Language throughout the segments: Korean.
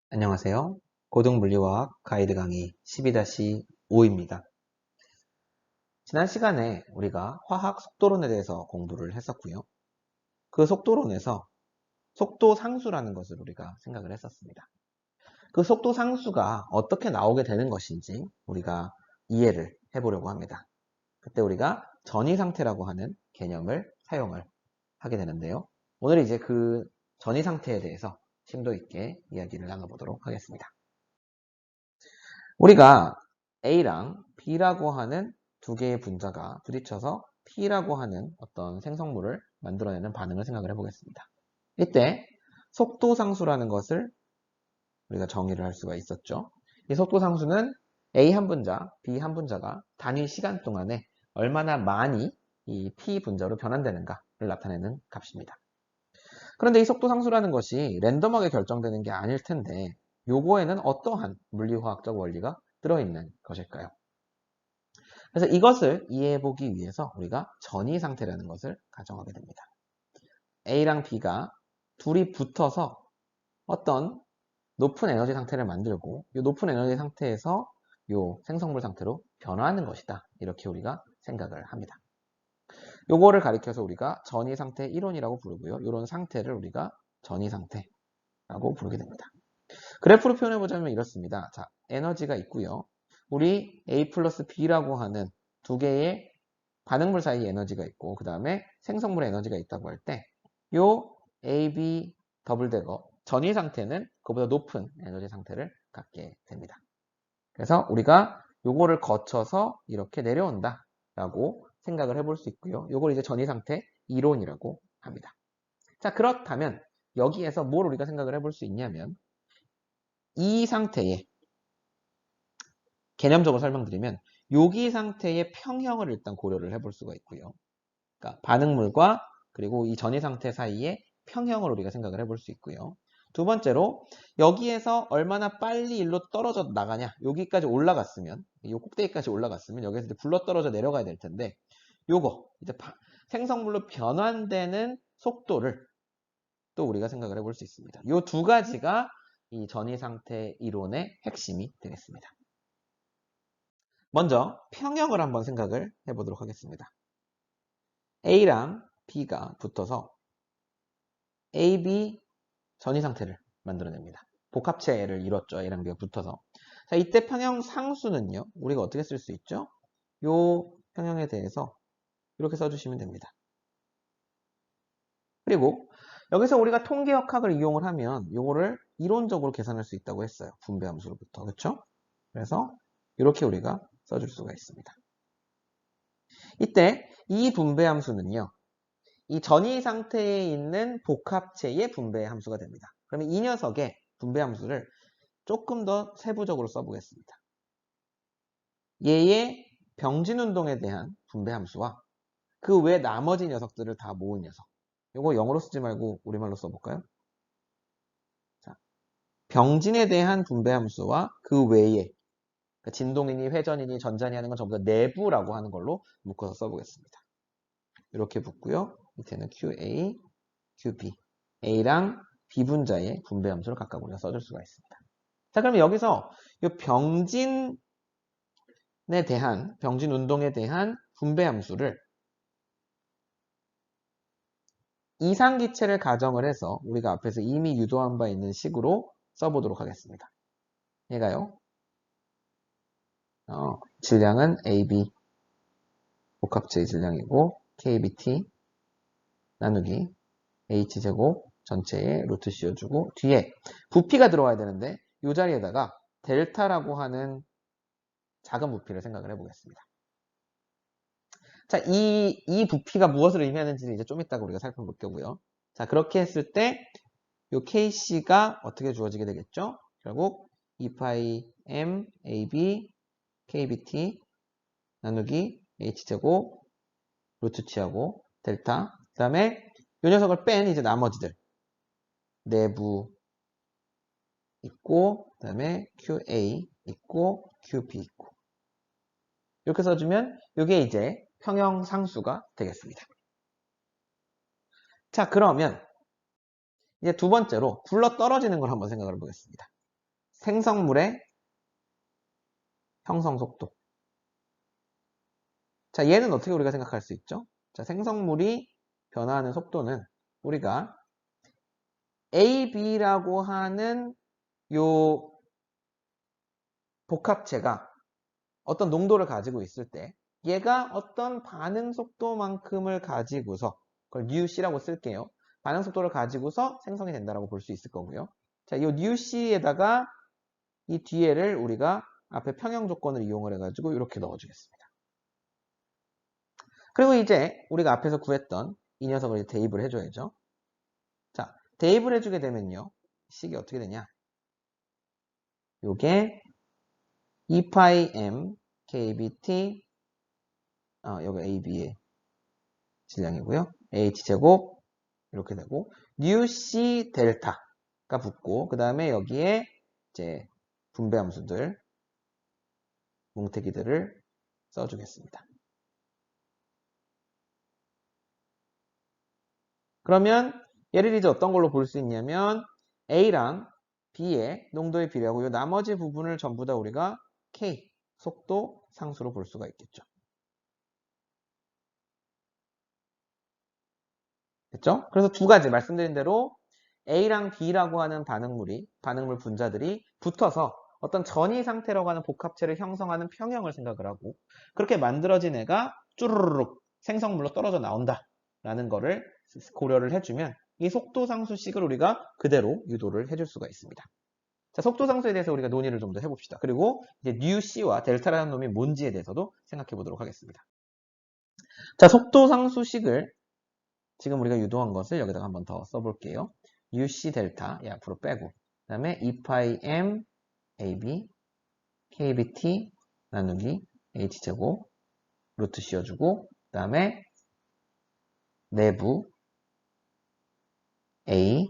안녕하세요. 고등물리화학 가이드 강의 12-5입니다. 지난 시간에 우리가 화학 속도론에 대해서 공부를 했었고요. 그 속도론에서 속도 상수라는 것을 우리가 생각을 했었습니다. 그 속도 상수가 어떻게 나오게 되는 것인지 우리가 이해를 해보려고 합니다. 그때 우리가 전이 상태라고 하는 개념을 사용을 하게 되는데요. 오늘 이제 그 전이 상태에 대해서 심도 있게 이야기를 나눠보도록 하겠습니다. 우리가 A랑 B라고 하는 두 개의 분자가 부딪혀서 P라고 하는 어떤 생성물을 만들어내는 반응을 생각을 해보겠습니다. 이때 속도상수라는 것을 우리가 정의를 할 수가 있었죠. 이 속도상수는 A 한 분자, B 한 분자가 단위 시간 동안에 얼마나 많이 이 P 분자로 변환되는가를 나타내는 값입니다. 그런데 이 속도상수라는 것이 랜덤하게 결정되는 게 아닐 텐데 요거에는 어떠한 물리화학적 원리가 들어있는 것일까요? 그래서 이것을 이해해보기 위해서 우리가 전이 상태라는 것을 가정하게 됩니다. A랑 B가 둘이 붙어서 어떤 높은 에너지 상태를 만들고 이 높은 에너지 상태에서 이 생성물 상태로 변화하는 것이다. 이렇게 우리가 생각을 합니다. 요거를 가리켜서 우리가 전이 상태 이론이라고 부르고요. 이런 상태를 우리가 전이 상태라고 부르게 됩니다. 그래프로 표현해보자면 이렇습니다. 자, 에너지가 있고요. 우리 A 플러스 B라고 하는 두 개의 반응물 사이 에너지가 있고 그 다음에 생성물의 에너지가 있다고 할 때 요 AB 더블 대거 전위 상태는 그보다 높은 에너지 상태를 갖게 됩니다. 그래서 우리가 요거를 거쳐서 이렇게 내려온다 라고 생각을 해볼 수 있고요. 요걸 이제 전위 상태 이론이라고 합니다. 자, 그렇다면 여기에서 뭘 우리가 생각을 해볼 수 있냐면 이 상태에 개념적으로 설명드리면 여기 상태의 평형을 일단 고려를 해볼 수가 있고요. 그러니까 반응물과 그리고 이 전이 상태 사이의 평형을 우리가 생각을 해볼 수 있고요. 두 번째로 여기에서 얼마나 빨리 일로 떨어져 나가냐, 여기까지 올라갔으면, 이 꼭대기까지 올라갔으면 여기에서 이제 굴러 떨어져 내려가야 될 텐데 요거 이제 생성물로 변환되는 속도를 또 우리가 생각을 해볼 수 있습니다. 이 두 가지가 이 전이 상태 이론의 핵심이 되겠습니다. 먼저 평형을 한번 생각을 해보도록 하겠습니다. A랑 B가 붙어서 AB 전이 상태를 만들어냅니다. 복합체를 이뤘죠. A랑 B가 붙어서. 자, 이때 평형 상수는요. 우리가 어떻게 쓸 수 있죠? 요 평형에 대해서 이렇게 써주시면 됩니다. 그리고 여기서 우리가 통계역학을 이용을 하면 요거를 이론적으로 계산할 수 있다고 했어요. 분배함수로부터. 그렇죠? 그래서 이렇게 우리가 써줄 수가 있습니다. 이때 이 분배함수는요. 이 전이 상태에 있는 복합체의 분배 함수가 됩니다. 그러면 이 녀석의 분배 함수를 조금 더 세부적으로 써보겠습니다. 얘의 병진 운동에 대한 분배 함수와 그 외 나머지 녀석들을 다 모은 녀석. 이거 영어로 쓰지 말고 우리말로 써볼까요? 자, 병진에 대한 분배 함수와 그 외에 그러니까 진동이니 회전이니 전자니 하는 건 전부 다 내부라고 하는 걸로 묶어서 써보겠습니다. 이렇게 붙고요. 밑에는 QA, QB. A랑 B 분자의 분배 함수를 각각 우리가 써줄 수가 있습니다. 자, 그러면 여기서 이 병진에 대한, 병진 운동에 대한 분배 함수를 이상기체를 가정을 해서 우리가 앞에서 이미 유도한 바 있는 식으로 써보도록 하겠습니다. 얘가요. 질량은 AB 복합체의 질량이고 KBT 나누기 H제곱 전체에 루트 씌워주고 뒤에 부피가 들어와야 되는데 이 자리에다가 델타라고 하는 작은 부피를 생각을 해보겠습니다. 자, 이 부피가 무엇을 의미하는지는 이제 좀 이따가 우리가 살펴볼 거고요. 자, 그렇게 했을 때 이 KC가 어떻게 주어지게 되겠죠? 결국 2파이 M AB KBT 나누기 H제곱 루트 치하고 델타 그 다음에 이 녀석을 뺀 이제 나머지들 내부 있고 그 다음에 QA 있고 QB 있고 이렇게 써주면 이게 이제 평형 상수가 되겠습니다. 자, 그러면 이제 두 번째로 굴러 떨어지는 걸 한번 생각을 해보겠습니다. 생성물의 형성 속도. 자, 얘는 어떻게 우리가 생각할 수 있죠? 자, 생성물이 변화하는 속도는 우리가 AB라고 하는 요 복합체가 어떤 농도를 가지고 있을 때 얘가 어떤 반응 속도만큼을 가지고서 그걸 UC라고 쓸게요. 반응 속도를 가지고서 생성이 된다라고 볼 수 있을 거고요. 자, 이 UC에다가 이 뒤에를 우리가 앞에 평형 조건을 이용을 해가지고 이렇게 넣어주겠습니다. 그리고 이제 우리가 앞에서 구했던 이 녀석을 이제 대입을 해줘야죠. 자, 대입을 해주게 되면요. 식이 어떻게 되냐? 요게 2파이 m kbt 여기 AB의 질량이고요. H제곱 이렇게 되고 UC 델타가 붙고 그 다음에 여기에 이제 분배 함수들 뭉태기들을 써주겠습니다. 그러면 얘를 이제 어떤 걸로 볼 수 있냐면 A랑 B의 농도의 비례하고 이 나머지 부분을 전부 다 우리가 K 속도 상수로 볼 수가 있겠죠. 됐죠? 그래서 두 가지 말씀드린 대로 A랑 B라고 하는 반응물 분자들이 붙어서 어떤 전이 상태라고 하는 복합체를 형성하는 평형을 생각을 하고 그렇게 만들어진 애가 쭈르륵 생성물로 떨어져 나온다라는 거를 고려를 해주면 이 속도상수식을 우리가 그대로 유도를 해줄 수가 있습니다. 자, 속도상수에 대해서 우리가 논의를 좀 더 해봅시다. 그리고 이제 뉴C와 델타라는 놈이 뭔지에 대해서도 생각해 보도록 하겠습니다. 자, 속도상수식을 지금 우리가 유도한 것을 여기다가 한번 더 써볼게요. UC 델타, 앞으로 빼고, 그 다음에 2파이 M AB KBT 나누기 H제곱 루트 씌워주고, 그 다음에 내부 A,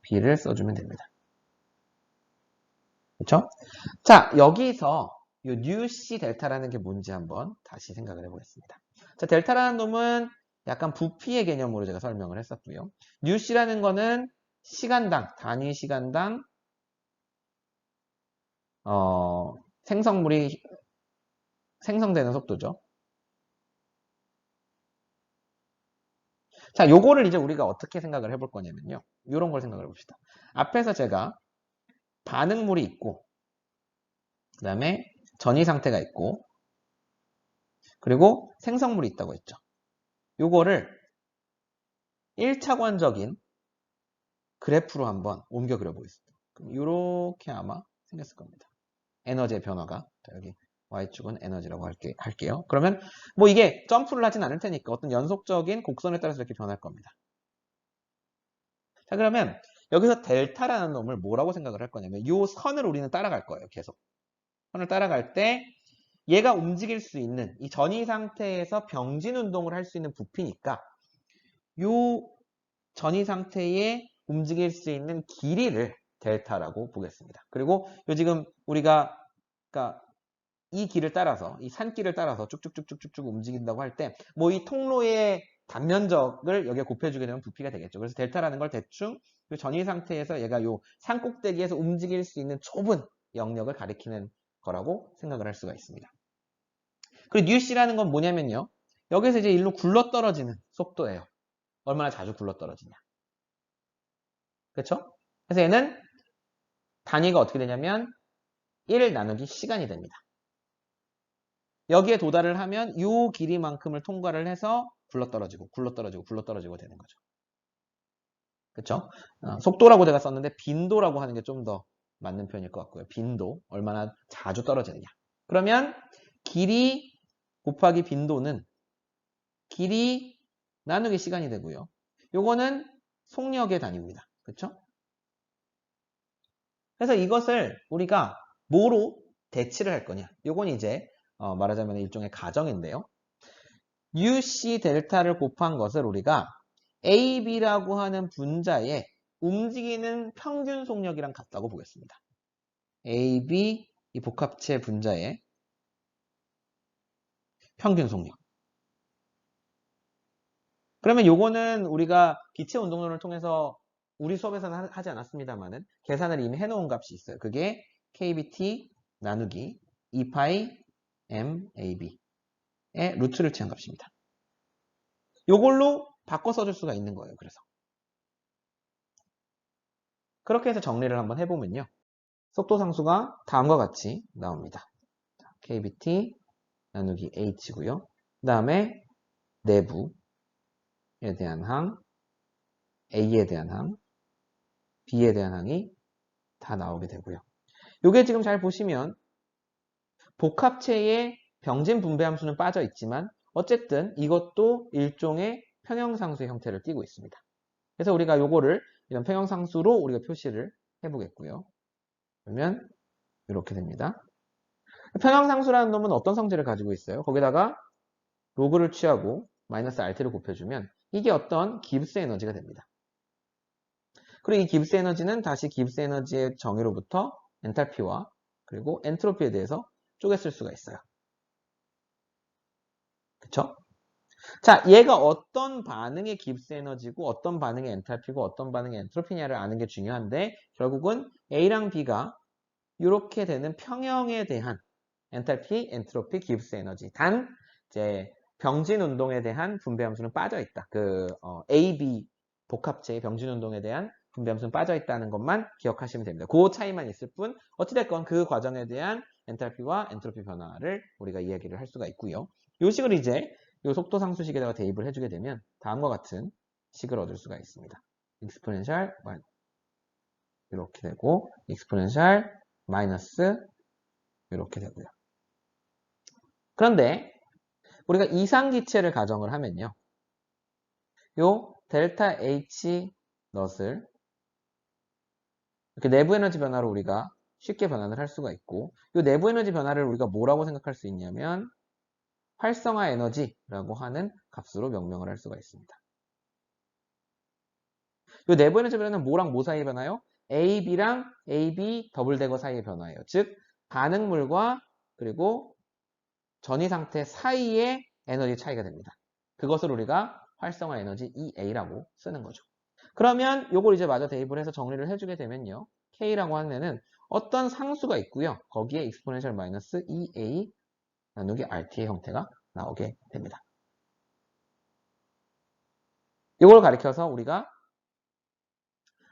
B를 써주면 됩니다. 그렇죠? 자, 여기서 이 UC 델타라는 게 뭔지 한번 다시 생각을 해보겠습니다. 자, 델타라는 놈은 약간 부피의 개념으로 제가 설명을 했었고요. UC라는 거는 시간당, 단위 시간당 생성물이 생성되는 속도죠. 자, 요거를 이제 우리가 어떻게 생각을 해볼 거냐면요. 요런 걸 생각을 해봅시다. 앞에서 제가 반응물이 있고, 그 다음에 전이 상태가 있고, 그리고 생성물이 있다고 했죠. 요거를 1차관적인 그래프로 한번 옮겨 그려보겠습니다. 그럼 이렇게 아마 생겼을 겁니다. 에너지의 변화가. 자, 여기 Y축은 에너지라고 할게요. 그러면 뭐 이게 점프를 하진 않을 테니까 어떤 연속적인 곡선에 따라서 이렇게 변할 겁니다. 자, 그러면 여기서 델타라는 놈을 뭐라고 생각을 할 거냐면 이 선을 우리는 따라갈 거예요. 계속. 선을 따라갈 때 얘가 움직일 수 있는 이 전이 상태에서 병진 운동을 할 수 있는 부피니까 이 전이 상태에 움직일 수 있는 길이를 델타라고 보겠습니다. 그리고 요 지금 우리가 그러니까 이 길을 따라서 이 산길을 따라서 쭉쭉쭉쭉쭉 움직인다고 할 때 뭐 이 통로의 단면적을 여기에 곱해주게 되면 부피가 되겠죠. 그래서 델타라는 걸 대충 요 전이 상태에서 얘가 요 산 꼭대기에서 움직일 수 있는 좁은 영역을 가리키는 거라고 생각을 할 수가 있습니다. 그리고 뉴C라는 건 뭐냐면요. 여기서 이제 일로 굴러떨어지는 속도예요. 얼마나 자주 굴러떨어지냐. 그렇죠? 그래서 얘는 단위가 어떻게 되냐면 1 나누기 시간이 됩니다. 여기에 도달을 하면 이 길이만큼을 통과를 해서 굴러떨어지고 되는 거죠. 그렇죠? 속도라고 제가 썼는데 빈도라고 하는 게 좀 더 맞는 표현일 것 같고요. 빈도, 얼마나 자주 떨어지느냐. 그러면 길이 곱하기 빈도는 길이 나누기 시간이 되고요. 요거는 속력의 단위입니다. 그렇죠? 그래서 이것을 우리가 뭐로 대치를 할 거냐. 요건 이제 말하자면 일종의 가정인데요. UC 델타를 곱한 것을 우리가 AB라고 하는 분자의 움직이는 평균 속력이랑 같다고 보겠습니다. AB 이 복합체 분자의 평균 속력. 그러면 요거는 우리가 기체 운동론을 통해서 우리 수업에서는 하지 않았습니다만은 계산을 이미 해놓은 값이 있어요. 그게 kbt 나누기 2파이 mab의 루트를 취한 값입니다. 이걸로 바꿔 써줄 수가 있는 거예요. 그래서 그렇게 해서 정리를 한번 해보면요. 속도상수가 다음과 같이 나옵니다. kbt 나누기 h고요. 그 다음에 내부에 대한 항, a에 대한 항, b에 대한 항이 다 나오게 되고요. 이게 지금 잘 보시면 복합체의 병진 분배함수는 빠져 있지만 어쨌든 이것도 일종의 평형상수의 형태를 띠고 있습니다. 그래서 우리가 요거를 이런 평형상수로 우리가 표시를 해보겠고요. 그러면 이렇게 됩니다. 평형상수라는 놈은 어떤 성질을 가지고 있어요? 거기다가 로그를 취하고 마이너스 RT를 곱해주면 이게 어떤 기브스 에너지가 됩니다. 그리고 이 기브스 에너지는 다시 기브스 에너지의 정의로부터 엔탈피와 그리고 엔트로피에 대해서 쪼개 쓸 수가 있어요. 그쵸? 자, 얘가 어떤 반응의 기브스 에너지고 어떤 반응의 엔탈피고 어떤 반응의 엔트로피냐를 아는 게 중요한데 결국은 A랑 B가 이렇게 되는 평형에 대한 엔탈피, 엔트로피, 기브스 에너지. 단 이제 병진 운동에 대한 분배 함수는 빠져 있다. A, B 복합체의 병진 운동에 대한 분배 함수는 빠져 있다는 것만 기억하시면 됩니다. 그 차이만 있을 뿐 어찌됐건 그 과정에 대한 엔탈피와 엔트로피 변화를 우리가 이야기를 할 수가 있고요. 이 식을 이제 이 속도 상수식에다가 대입을 해주게 되면 다음과 같은 식을 얻을 수가 있습니다. 익스포넨셜 이렇게 되고 익스포넨셜 마이너스 이렇게 되고요. 그런데 우리가 이상기체를 가정을 하면요. 요 델타 H 넛을 이렇게 내부 에너지 변화로 우리가 쉽게 변환을 할 수가 있고 요 내부 에너지 변화를 우리가 뭐라고 생각할 수 있냐면 활성화 에너지라고 하는 값으로 명명을 할 수가 있습니다. 요 내부 에너지 변화는 뭐랑 뭐 사이에 변화요? AB랑 AB 더블 대거 사이의 변화예요. 즉 반응물과 그리고 전이 상태 사이의 에너지 차이가 됩니다. 그것을 우리가 활성화 에너지 EA라고 쓰는 거죠. 그러면 요걸 이제 마저 대입을 해서 정리를 해주게 되면요. K라고 하는 애는 어떤 상수가 있고요. 거기에 exponential 마이너스 EA 나누기 RT의 형태가 나오게 됩니다. 이걸 가리켜서 우리가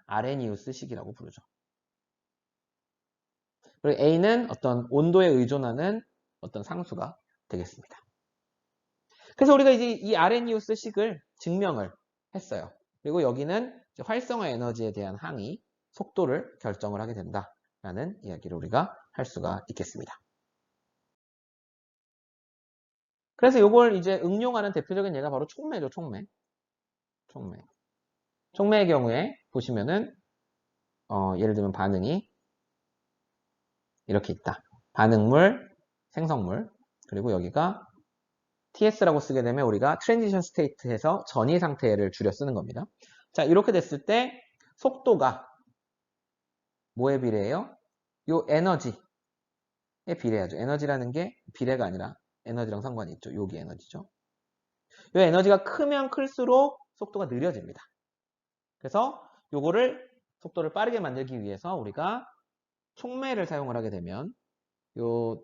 아레니우스 식이라고 부르죠. 그리고 A는 어떤 온도에 의존하는 어떤 상수가 되겠습니다. 그래서 우리가 이제 이 아레니우스 식을 증명을 했어요. 그리고 여기는 활성화 에너지에 대한 항이 속도를 결정을 하게 된다라는 이야기를 우리가 할 수가 있겠습니다. 그래서 이걸 이제 응용하는 대표적인 예가 바로 촉매죠, 촉매. 촉매의 경우에 보시면은 예를 들면 반응이 이렇게 있다. 반응물, 생성물, 그리고 여기가 TS라고 쓰게 되면 우리가 트랜지션 스테이트에서 전이 상태를 줄여 쓰는 겁니다. 자, 이렇게 됐을 때 속도가 뭐에 비례해요? 요 에너지에 비례하죠. 에너지라는 게 비례가 아니라 에너지랑 상관이 있죠. 여기 에너지죠. 요 에너지가 크면 클수록 속도가 느려집니다. 그래서 요거를 속도를 빠르게 만들기 위해서 우리가 촉매를 사용을 하게 되면 요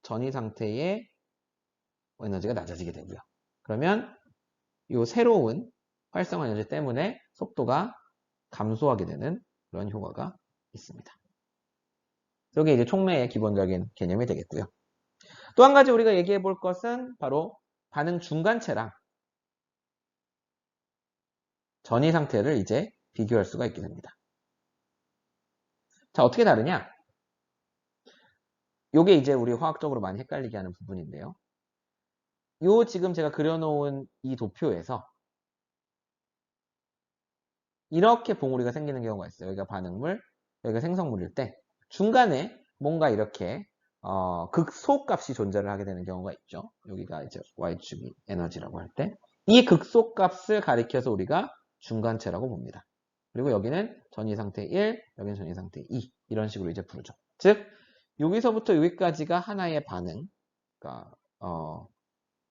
전이 상태의 에너지가 낮아지게 되고요. 그러면 요 새로운 활성화 에너지 때문에 속도가 감소하게 되는 그런 효과가 있습니다. 이게 이제 촉매의 기본적인 개념이 되겠고요. 또 한 가지 우리가 얘기해 볼 것은 바로 반응 중간체랑 전이 상태를 이제 비교할 수가 있게 됩니다. 자, 어떻게 다르냐? 요게 이제 우리 화학적으로 많이 헷갈리게 하는 부분인데요. 요 지금 제가 그려놓은 이 도표에서 이렇게 봉우리가 생기는 경우가 있어요. 여기가 반응물, 여기가 생성물일 때 중간에 뭔가 이렇게 극소값이 존재를 하게 되는 경우가 있죠. 여기가 이제 Y축이 에너지라고 할 때 이 극소값을 가리켜서 우리가 중간체라고 봅니다. 그리고 여기는 전이 상태 1, 여기는 전이 상태 2 이런 식으로 이제 부르죠. 즉 여기서부터 여기까지가 하나의 반응, 그러니까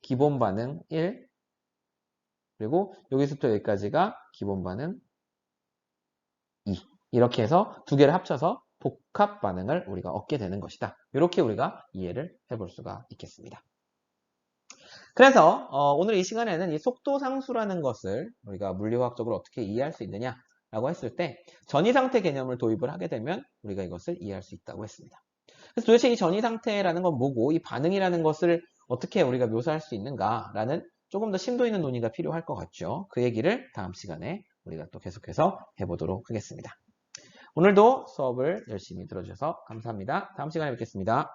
기본 반응 1, 그리고 여기서부터 여기까지가 기본 반응 이렇게 해서 두 개를 합쳐서 복합 반응을 우리가 얻게 되는 것이다. 이렇게 우리가 이해를 해볼 수가 있겠습니다. 그래서 오늘 이 시간에는 이 속도상수라는 것을 우리가 물리화학적으로 어떻게 이해할 수 있느냐라고 했을 때 전이상태 개념을 도입을 하게 되면 우리가 이것을 이해할 수 있다고 했습니다. 그래서 도대체 이 전이상태라는 건 뭐고 이 반응이라는 것을 어떻게 우리가 묘사할 수 있는가라는 조금 더 심도 있는 논의가 필요할 것 같죠. 그 얘기를 다음 시간에 우리가 또 계속해서 해보도록 하겠습니다. 오늘도 수업을 열심히 들어주셔서 감사합니다. 다음 시간에 뵙겠습니다.